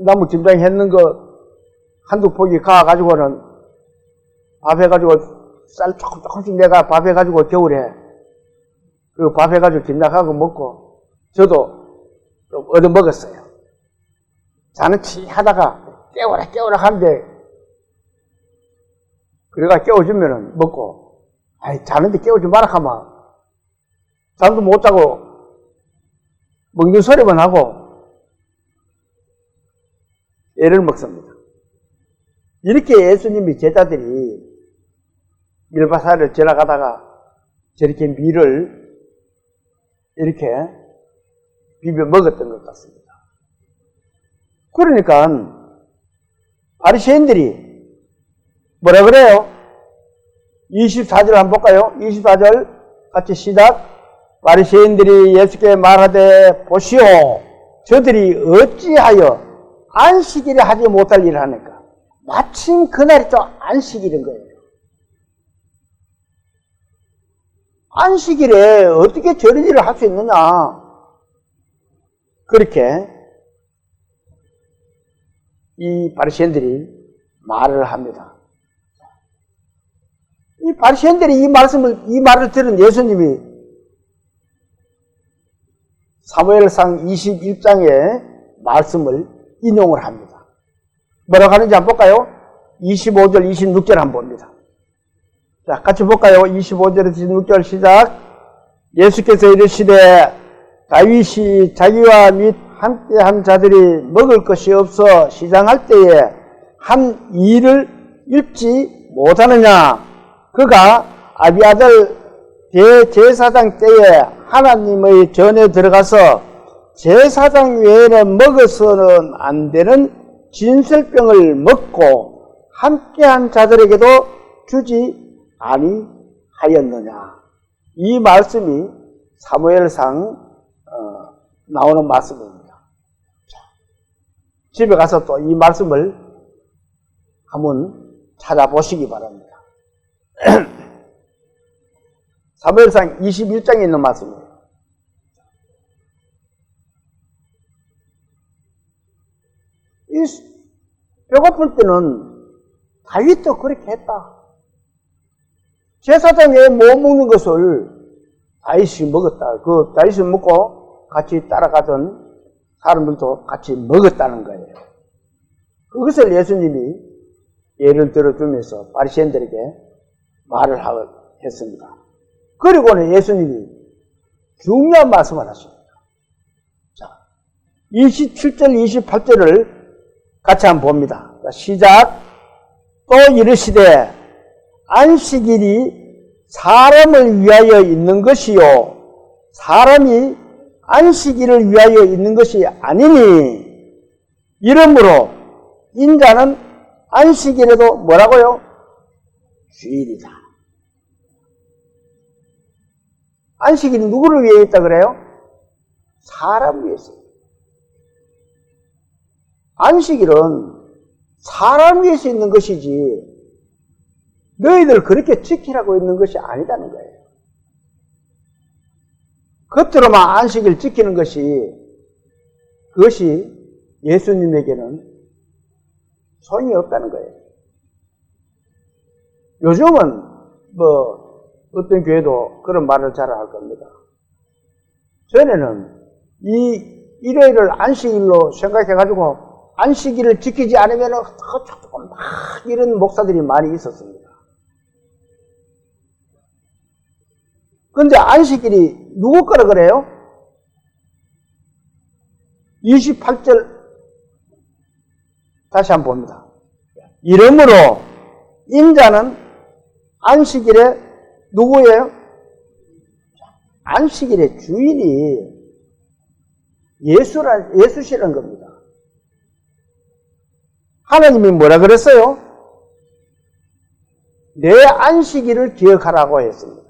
나무 김장 했는 거 한두 포기 가가지고는 밥 해가지고 쌀 조금씩 내가 밥 해가지고 겨울에 그 밥 해가지고 김장하고 먹고 저도 좀 얻어 먹었어요. 자는 취하다가 깨우라 하는데 그래가 깨워주면은 먹고 자는데 깨우지 마라 하면 잠도 못 자고 먹는 소리만 하고 애를 먹습니다. 이렇게 예수님이 제자들이 밀바사를 지나가다가 저렇게 밀을 이렇게 비벼 먹었던 것 같습니다. 그러니까 바리새인들이 뭐라 그래요? 24절 한번 볼까요? 24절 같이 시작. 바리새인들이 예수께 말하되 보시오, 저들이 어찌하여 안식일에 하지 못할 일을 하니까. 마침 그날이 또 안식일인 거예요. 안식일에 어떻게 저런 일을 할 수 있느냐. 그렇게 이 바리새인들이 말을 합니다. 이 바리새인들이 이 말을 들은 예수님이 사무엘상 21장의 말씀을 인용을 합니다. 뭐라고 하는지 한번 볼까요? 25절, 26절 한번 봅니다. 자, 같이 볼까요? 25절에서 26절 시작. 예수께서 이르시되 다윗이 자기와 및 함께한 자들이 먹을 것이 없어 시장할 때에 한 일을 읽지 못하느냐. 그가 아비아들 대제사장 때에 하나님의 전에 들어가서 제사장 외에는 먹어서는 안 되는 진설병을 먹고 함께한 자들에게도 주지 아니하였느냐. 이 말씀이 사무엘상 나오는 말씀입니다. 집에 가서 또 이 말씀을 한번 찾아보시기 바랍니다. 사무엘상 21장에 있는 말씀이에요. 이 배고플 때는 다윗도 그렇게 했다. 제사장에 못 먹는 것을 다윗이 먹었다. 그 다윗이 먹고 같이 따라가던 사람들도 같이 먹었다는 거예요. 그것을 예수님이 예를 들어주면서 바리새인들에게 말을 했습니다. 그리고는 예수님이 중요한 말씀을 하십니다. 자, 27절, 28절을 같이 한번 봅니다. 자, 시작. 또 이르시되 안식일이 사람을 위하여 있는 것이요 사람이 안식일을 위하여 있는 것이 아니니 이러므로 인자는 안식일에도 뭐라고요? 주일이다. 안식일이 누구를 위해 있다 그래요? 사람을 위해서. 안식일은 사람 위해서 있는 것이지 너희들 그렇게 지키라고 있는 것이 아니다는 거예요. 겉으로만 안식일 지키는 그것이 예수님에게는 소용이 없다는 거예요. 요즘은 어떤 교회도 그런 말을 잘 할 겁니다. 전에는 이 일요일을 안식일로 생각해가지고 안식일을 지키지 않으면 조금 막 이런 목사들이 많이 있었습니다. 근데 안식일이 누구 거라 그래요? 28절 다시 한번 봅니다. 이러므로 인자는 안식일에 누구예요? 안식일의 주인이 예수시라는 겁니다. 하나님이 뭐라 그랬어요? 내 안식일을 기억하라고 했습니다.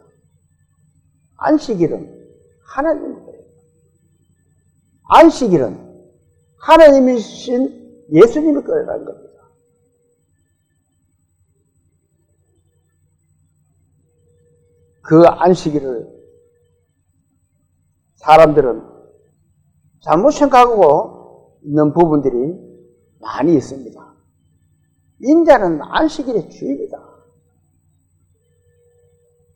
안식일은 하나님입니다. 안식일은 하나님이신 예수님의 거라는 겁니다. 그 안식일을 사람들은 잘못 생각하고 있는 부분들이 많이 있습니다. 인자는 안식일의 주일이다.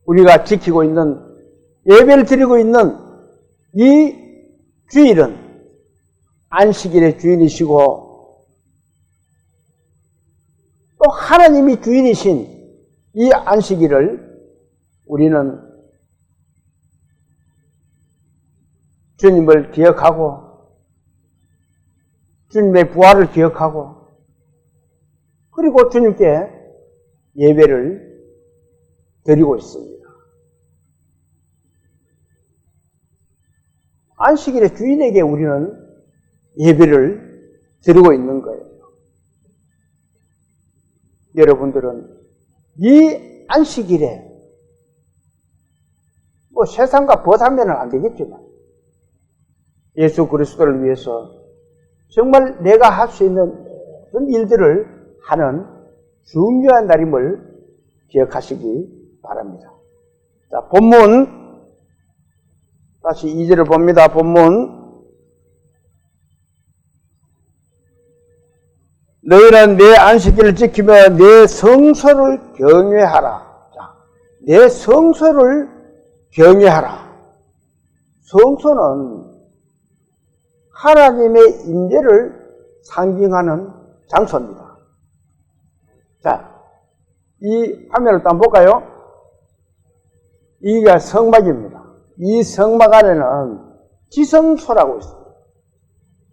우리가 지키고 있는 예배를 드리고 있는 이 주일은 안식일의 주인이시고 또 하나님이 주인이신 이 안식일을 우리는 주님을 기억하고 주님의 부활을 기억하고 그리고 주님께 예배를 드리고 있습니다. 안식일의 주인에게 우리는 예배를 드리고 있는 거예요. 여러분들은 이 안식일에 세상과 벗하면 안 되겠지만 예수 그리스도를 위해서 정말 내가 할 수 있는 모든 일들을 하는 중요한 날임을 기억하시기 바랍니다. 자, 본문 다시 2절을 봅니다. 본문 너희는 내 안식일을 지키며 내 성소를 경외하라. 자, 내 성소를 경외하라. 성소는 하나님의 임재를 상징하는 장소입니다. 자, 이 화면을 또 한번 볼까요? 이게 성막입니다. 이 성막 안에는 지성소라고 있습니다.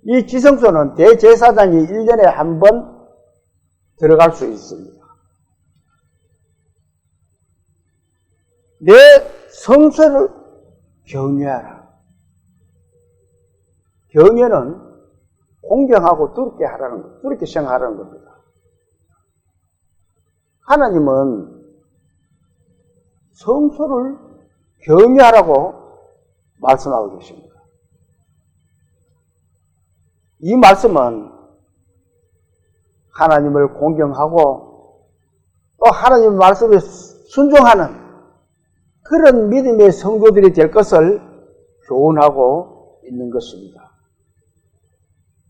이 지성소는 대제사장이 1년에 한 번 들어갈 수 있습니다. 내 성소를 경외하라. 경외는 공경하고 두렵게 하라는 것, 두렵게 생각하라는 겁니다. 하나님은 성소를 경외하라고 말씀하고 계십니다. 이 말씀은 하나님을 공경하고 또 하나님 말씀에 순종하는 그런 믿음의 성도들이 될 것을 교훈하고 있는 것입니다.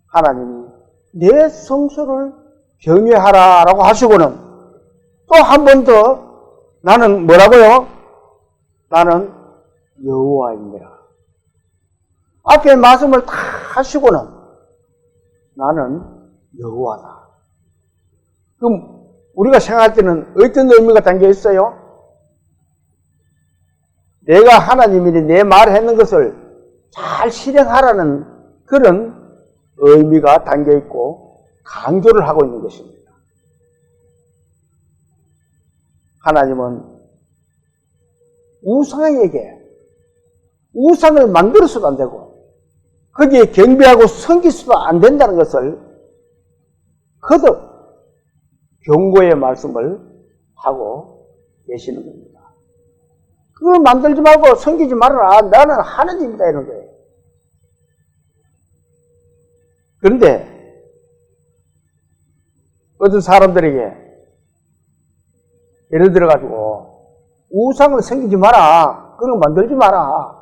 하나님이 내 성소를 경외하라라고 하시고는 또 한 번 더 나는 뭐라고요? 나는 여호와입니다. 앞에 말씀을 다 하시고는 나는 여호와다. 그럼 우리가 생각할 때는 어떤 의미가 담겨 있어요? 내가 하나님이 내 말했는 것을 잘 실행하라는 그런 의미가 담겨 있고 강조를 하고 있는 것입니다. 하나님은 우상을 만들어서도 안 되고 거기에 경배하고 섬기서도 안 된다는 것을 거듭 경고의 말씀을 하고 계시는 겁니다. 그걸 만들지 말고 섬기지 말아라. 나는 하나님이다 이런 거예요. 그런데 어떤 사람들에게 예를 들어가지고 우상을 섬기지 마라. 그런 거 만들지 마라.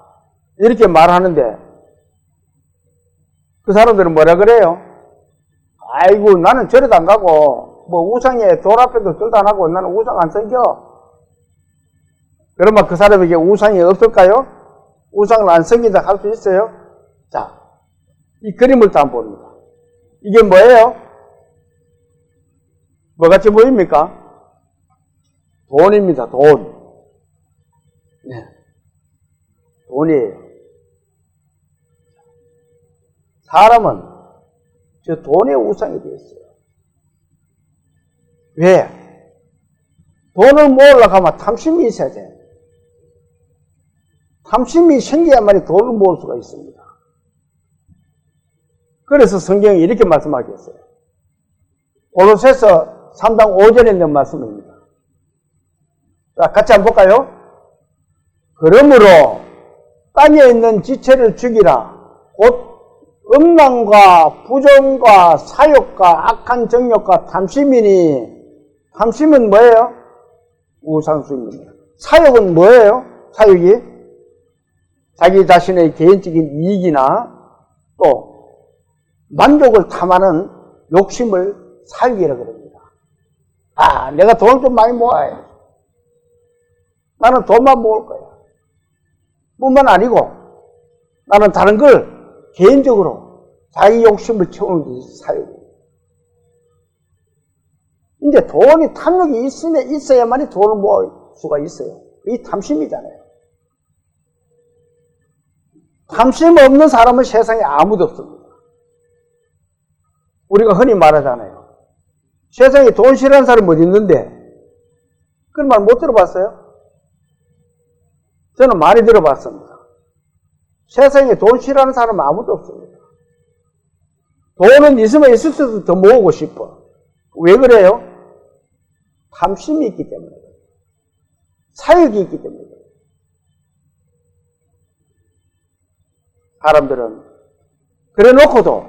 이렇게 말하는데 그 사람들은 뭐라 그래요? 아이고 나는 절에도 안 가고 뭐 우상에 돌 앞에도 절도 안 하고 나는 우상 안 섬겨. 그러면 그 사람에게 우상이 없을까요? 우상을 안 섬긴다 할 수 있어요? 자, 이 그림을 또 한번 봅니다. 이게 뭐예요? 뭐같이 보입니까? 돈입니다. 돈. 네. 돈이에요. 사람은 저 돈의 우상이 되어 있어요. 왜? 돈을 모으려고 하면 탐심이 있어야 돼. 탐심이 생겨야만이 돈을 모을 수가 있습니다. 그래서 성경이 이렇게 말씀하겠어요. 골로새서 3장 5절에 있는 말씀입니다. 자, 같이 한번 볼까요? 그러므로 땅에 있는 지체를 죽이라. 곧 음란과 부정과 사욕과 악한 정욕과 탐심이니. 탐심은 뭐예요? 우상숭입니다. 사욕은 뭐예요? 사욕이 자기 자신의 개인적인 이익이나 또 만족을 탐하는 욕심을 사욕이라고 합니다. 아, 내가 돈을 좀 많이 모아야 나는 돈만 모을 거야. 뿐만 아니고 나는 다른 걸 개인적으로 자기 욕심을 채우는 것이 사욕이에요. 이제 돈이 탐욕이 있어야만이 돈을 모을 수가 있어요. 이 탐심이잖아요. 탐심 없는 사람은 세상에 아무도 없습니다. 우리가 흔히 말하잖아요. 세상에 돈 싫어하는 사람이 어디 있는데? 그런 말 못 들어봤어요? 저는 많이 들어봤습니다. 세상에 돈 싫어하는 사람은 아무도 없습니다. 돈은 있으면 있을수록 더 모으고 싶어. 왜 그래요? 탐심이 있기 때문에. 사욕이 있기 때문에. 사람들은 그래 놓고도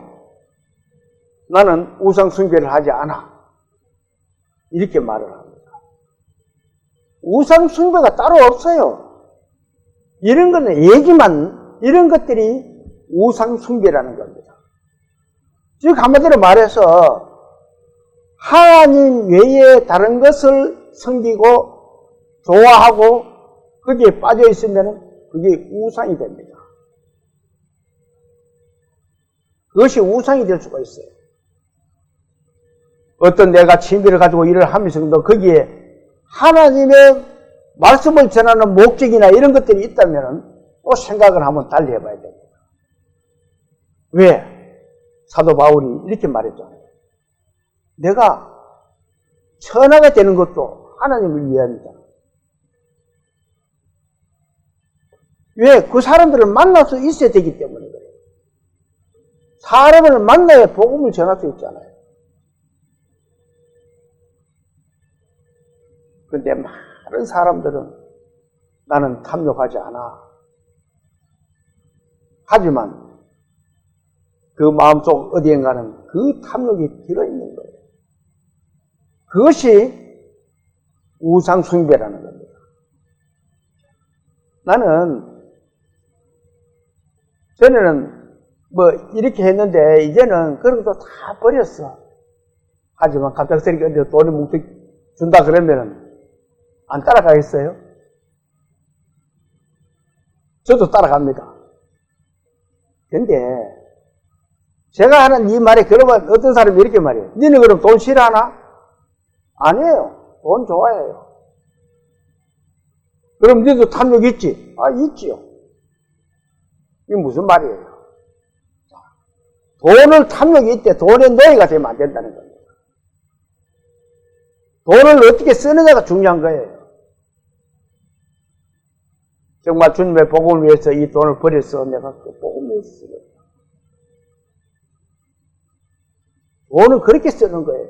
나는 우상 숭배를 하지 않아. 이렇게 말을 합니다. 우상 숭배가 따로 없어요. 이런 거는 얘기만, 이런 것들이 우상 숭배라는 겁니다. 즉 한마디로 말해서 하나님 외에 다른 것을 섬기고 좋아하고 거기에 빠져 있으면 그게 우상이 됩니다. 그것이 우상이 될 수가 있어요. 어떤 내가 취미를 가지고 일을 하면서도 거기에 하나님의 말씀을 전하는 목적이나 이런 것들이 있다면 또 생각을 한번 달리 해봐야 됩니다. 왜? 사도 바울이 이렇게 말했잖아요. 내가 천하가 되는 것도 하나님을 위함이다. 왜? 그 사람들을 만날 수 있어야 되기 때문에 그래요. 사람을 만나야 복음을 전할 수 있잖아요. 근데 많은 사람들은 나는 탐욕하지 않아. 하지만 그 마음속 어디엔가는 그 탐욕이 들어있는 거예요. 그것이 우상 숭배라는 겁니다. 나는 전에는 뭐 이렇게 했는데 이제는 그런 것도 다 버렸어. 하지만 갑작스럽게 어디 돈이 뭉툭 준다 그러면은 안 따라가겠어요? 저도 따라갑니다. 근데 제가 하는 이 말에 그러면 어떤 사람이 이렇게 말해요. 너는 그럼 돈 싫어하나? 아니에요. 돈 좋아해요. 그럼 너도 탐욕 있지? 아, 있지요. 이게 무슨 말이에요? 돈을 탐욕이 있대 돈의 노예가 되면 안 된다는 겁니다. 돈을 어떻게 쓰느냐가 중요한 거예요. 정말 주님의 복음을 위해서 이 돈을 버려서 내가 그 복음을 위해서 쓰겠다. 돈은 그렇게 쓰는 거예요.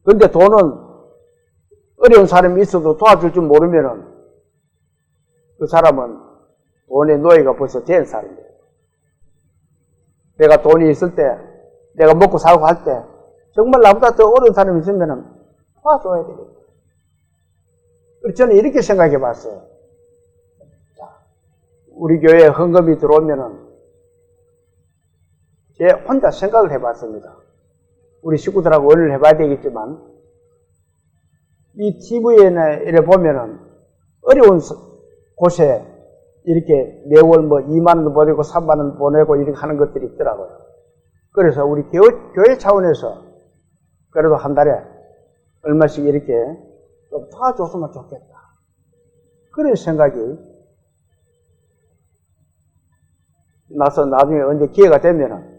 그런데 돈은 어려운 사람이 있어도 도와줄 줄 모르면은 그 사람은 돈의 노예가 벌써 된 사람이에요. 내가 돈이 있을 때, 내가 먹고 살고 할 때, 정말 나보다 더 어려운 사람이 있으면은 도와줘야 되겠다. 그래서 저는 이렇게 생각해 봤어요. 우리 교회에 헌금이 들어오면은 제 혼자 생각을 해봤습니다. 우리 식구들하고 의논을 해봐야 되겠지만 이 TV에나 이래 보면은 어려운 곳에 이렇게 매월 뭐 2만 원 보내고 3만 원 보내고 이렇게 하는 것들이 있더라고요. 그래서 우리 교회 차원에서 그래도 한 달에 얼마씩 이렇게 좀 도와줬으면 좋겠다. 그런 생각이 나서 나중에 언제 기회가 되면은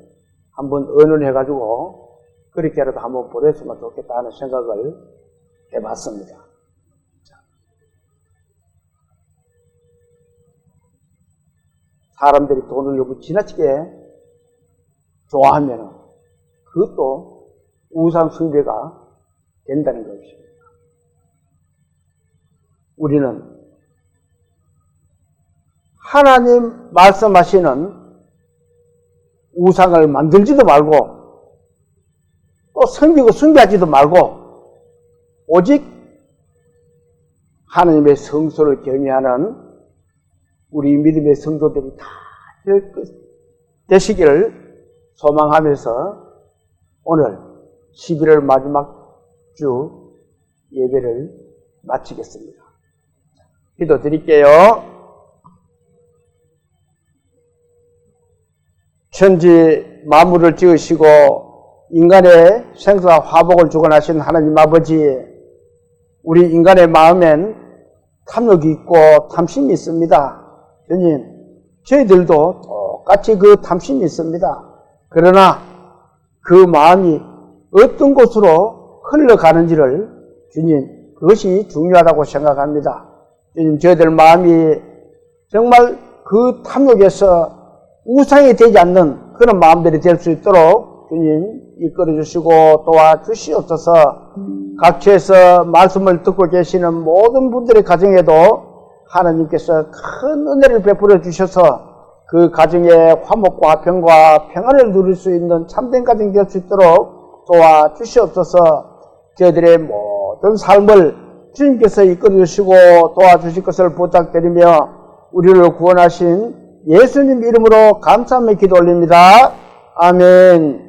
한번 의논해가지고 그렇게라도 한번 보냈으면 좋겠다 하는 생각을 해봤습니다. 사람들이 돈을 너무 지나치게 좋아하면 그것도 우상 숭배가 된다는 것입니다. 우리는 하나님 말씀하시는 우상을 만들지도 말고 또 섬기고 숭배하지도 말고 오직 하나님의 성소를 경외하는 우리 믿음의 성도들이 다 되시기를 소망하면서 오늘 11월 마지막 주 예배를 마치겠습니다. 기도 드릴게요. 천지 만물을 지으시고 인간의 생사와 화복을 주관하신 하나님 아버지, 우리 인간의 마음엔 탐욕이 있고 탐심이 있습니다. 주님, 저희들도 똑같이 그 탐심이 있습니다. 그러나 그 마음이 어떤 곳으로 흘러가는지를 주님, 그것이 중요하다고 생각합니다. 주님, 저희들 마음이 정말 그 탐욕에서 우상이 되지 않는 그런 마음들이 될 수 있도록 주님 이끌어 주시고 도와주시옵소서. 각처에서 말씀을 듣고 계시는 모든 분들의 가정에도 하나님께서 큰 은혜를 베풀어 주셔서 그 가정의 화목과 평과 평안을 누릴 수 있는 참된 가정이 될 수 있도록 도와주시옵소서. 저희들의 모든 삶을 주님께서 이끌어 주시고 도와주실 것을 부탁드리며 우리를 구원하신 예수님 이름으로 감사하며 기도 올립니다. 아멘.